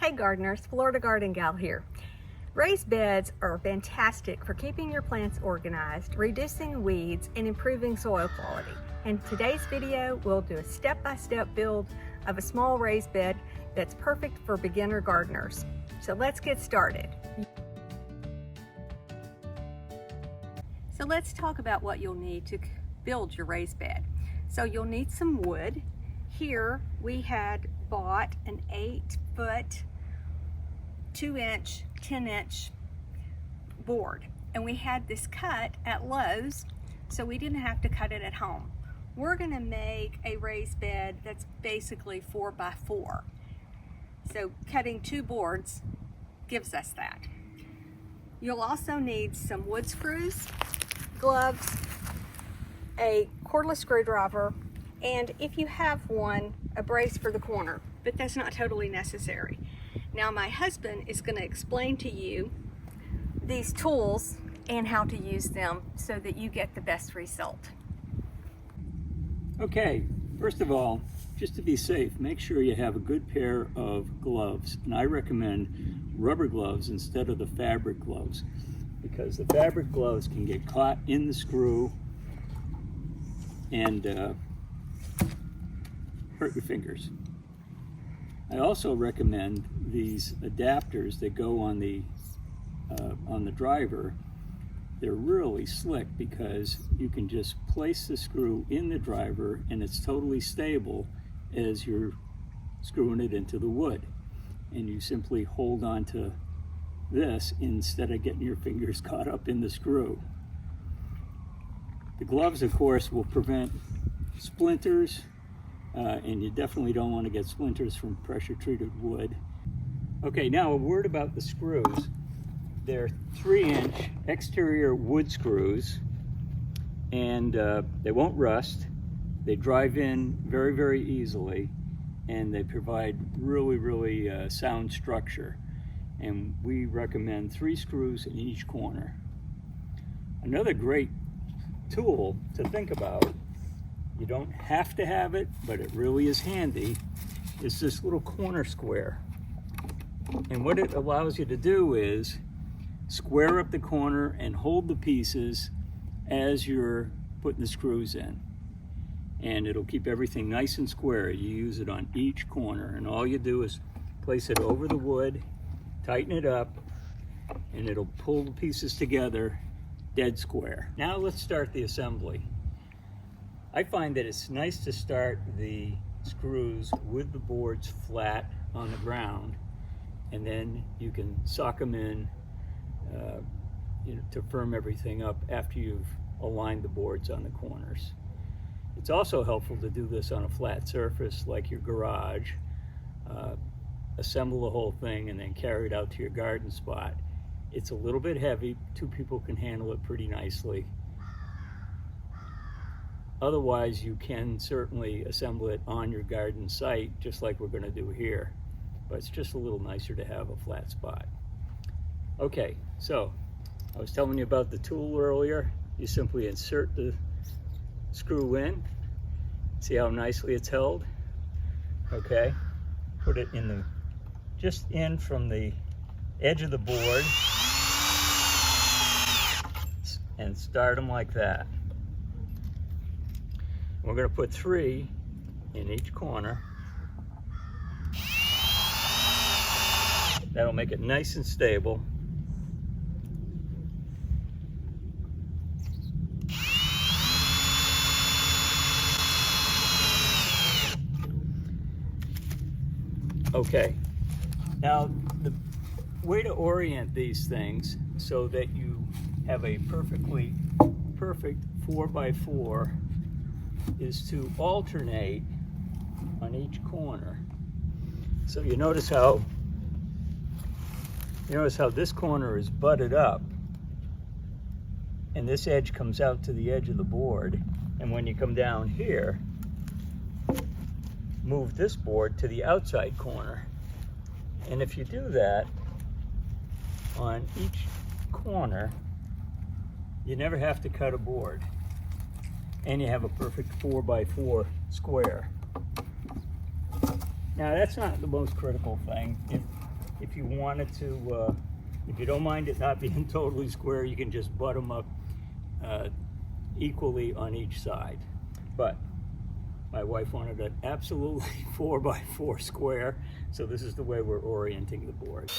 Hey gardeners, Florida Garden Gal here. Raised beds are fantastic for keeping your plants organized, reducing weeds, and improving soil quality. In today's video, we'll do a step-by-step build of a small raised bed that's perfect for beginner gardeners. So let's get started. So let's talk about what you'll need to build your raised bed. So you'll need some wood. Here we had bought an 8-foot, 2-inch, 10-inch board, and we had this cut at Lowe's, so we didn't have to cut it at home. We're gonna make a raised bed that's basically 4x4. So cutting 2 boards gives us that. You'll also need some wood screws, gloves, a cordless screwdriver, and if you have one, a brace for the corner, but that's not totally necessary. Now my husband is going to explain to you these tools and how to use them so that you get the best result. Okay, first of all, just to be safe, make sure you have a good pair of gloves, and I recommend rubber gloves instead of the fabric gloves, because the fabric gloves can get caught in the screw and hurt your fingers. I also recommend these adapters that go on the driver. They're really slick because you can just place the screw in the driver and it's totally stable as you're screwing it into the wood. And you simply hold on to this instead of getting your fingers caught up in the screw. The gloves, of course, will prevent splinters, and you definitely don't want to get splinters from pressure-treated wood. Okay, now a word about the screws. They're 3-inch exterior wood screws, and they won't rust. They drive in very, very easily, and they provide really sound structure. And we recommend 3 screws in each corner. Another great tool to think about, you don't have to have it, but it really is handy, is this little corner square. And what it allows you to do is square up the corner and hold the pieces as you're putting the screws in. And it'll keep everything nice and square. You use it on each corner, and all you do is place it over the wood, tighten it up, and it'll pull the pieces together dead square. Now let's start the assembly. I find that it's nice to start the screws with the boards flat on the ground, and then you can sock them in to firm everything up after you've aligned the boards on the corners. It's also helpful to do this on a flat surface like your garage. Assemble the whole thing and then carry it out to your garden spot. It's a little bit heavy. 2 people can handle it pretty nicely. Otherwise, you can certainly assemble it on your garden site, just like we're going to do here. But it's just a little nicer to have a flat spot. Okay, so I was telling you about the tool earlier. You simply insert the screw in. See how nicely it's held? Okay, put it in just in from the edge of the board and start them like that. We're going to put 3 in each corner. That'll make it nice and stable. Okay, now the way to orient these things so that you have a perfect 4x4 is to alternate on each corner. So you notice how this corner is butted up and this edge comes out to the edge of the board, and when you come down here, move this board to the outside corner. And if you do that on each corner, you never have to cut a board, and you have a perfect 4x4 square. Now that's not the most critical thing. if you wanted to, if you don't mind it not being totally square, you can just butt them up equally on each side. But my wife wanted it absolutely 4x4 square, so this is the way we're orienting the board.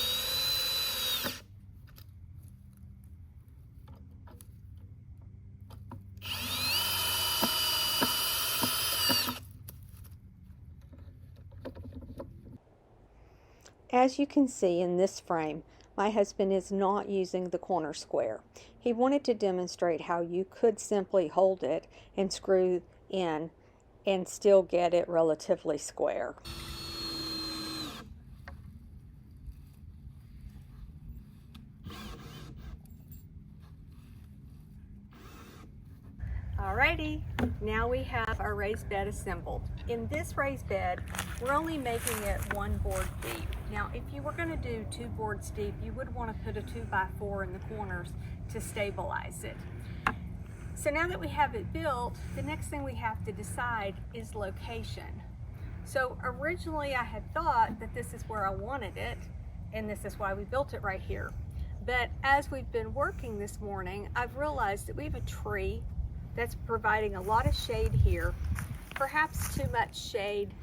As you can see in this frame, my husband is not using the corner square. He wanted to demonstrate how you could simply hold it and screw in and still get it relatively square. Alrighty, now we have our raised bed assembled. In this raised bed, we're only making it 1 board deep. Now, if you were going to do 2 boards deep, you would want to put a 2x4 in the corners to stabilize it. So now that we have it built, the next thing we have to decide is location. So originally I had thought that this is where I wanted it, and this is why we built it right here. But as we've been working this morning, I've realized that we have a tree that's providing a lot of shade here, perhaps too much shade,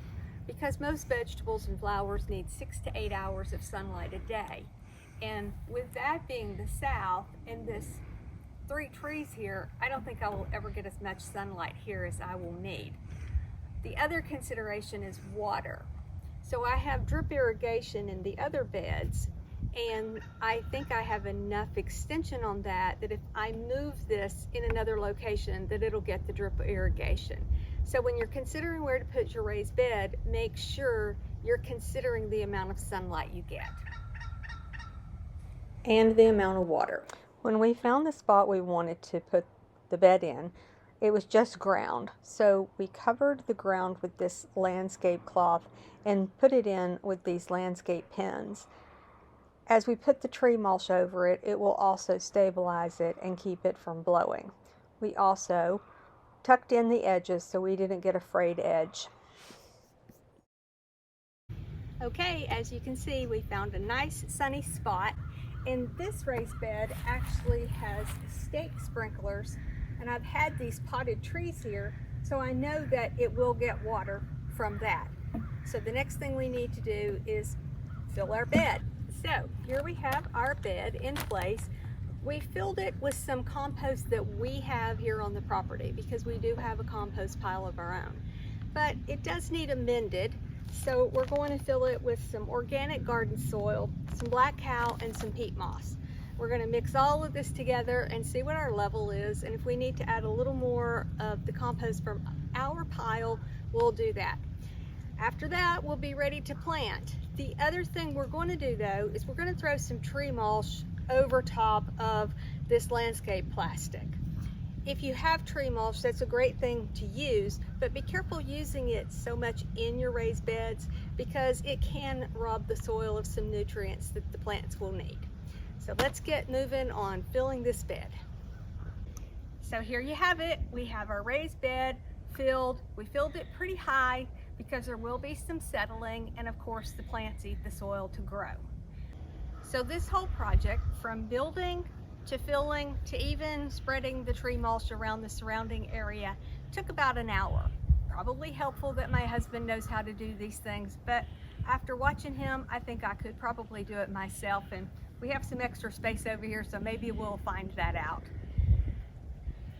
because most vegetables and flowers need 6 to 8 hours of sunlight a day. And with that being the south and this 3 trees here, I don't think I will ever get as much sunlight here as I will need. The other consideration is water. So I have drip irrigation in the other beds, and I think I have enough extension on that if I move this in another location, that it'll get the drip irrigation. So when you're considering where to put your raised bed, make sure you're considering the amount of sunlight you get. And the amount of water. When we found the spot we wanted to put the bed in, it was just ground. So we covered the ground with this landscape cloth and put it in with these landscape pins. As we put the tree mulch over it, it will also stabilize it and keep it from blowing. We also tucked in the edges so we didn't get a frayed edge. Okay, as you can see, we found a nice sunny spot, and this raised bed actually has stake sprinklers, and I've had these potted trees here, so I know that it will get water from that. So the next thing we need to do is fill our bed. So here we have our bed in place. We filled it with some compost that we have here on the property, because we do have a compost pile of our own. But it does need amended, so we're going to fill it with some organic garden soil, some black cow, and some peat moss. We're going to mix all of this together and see what our level is, and if we need to add a little more of the compost from our pile, we'll do that. After that, we'll be ready to plant. The other thing we're going to do, though, is we're going to throw some tree mulch over top of this landscape plastic. If you have tree mulch, that's a great thing to use, but be careful using it so much in your raised beds, because it can rob the soil of some nutrients that the plants will need. So let's get moving on filling this bed. So here you have it. We have our raised bed filled. We filled it pretty high because there will be some settling, and of course the plants eat the soil to grow. So this whole project, from building to filling to even spreading the tree mulch around the surrounding area, took about an hour. Probably helpful that my husband knows how to do these things, but after watching him, I think I could probably do it myself, and we have some extra space over here, so maybe we'll find that out.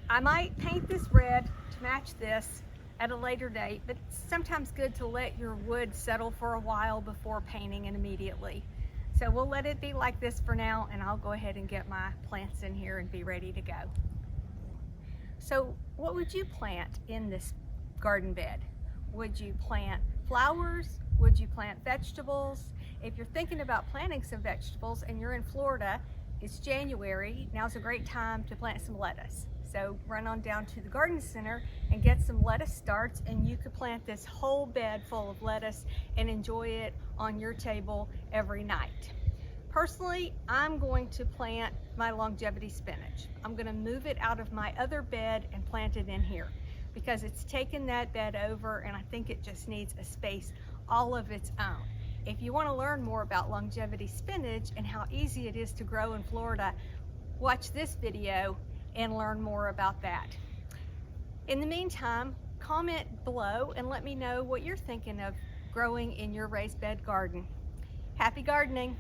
I might paint this red to match this at a later date, but it's sometimes good to let your wood settle for a while before painting it immediately. So we'll let it be like this for now, and I'll go ahead and get my plants in here and be ready to go. So what would you plant in this garden bed? Would you plant flowers? Would you plant vegetables? If you're thinking about planting some vegetables and you're in Florida, it's January, now's a great time to plant some lettuce. So run on down to the garden center and get some lettuce starts, and you could plant this whole bed full of lettuce and enjoy it on your table every night. Personally, I'm going to plant my longevity spinach. I'm going to move it out of my other bed and plant it in here, because it's taken that bed over and I think it just needs a space all of its own. If you want to learn more about longevity spinach and how easy it is to grow in Florida, watch this video and learn more about that. In the meantime, comment below and let me know what you're thinking of growing in your raised bed garden. Happy gardening!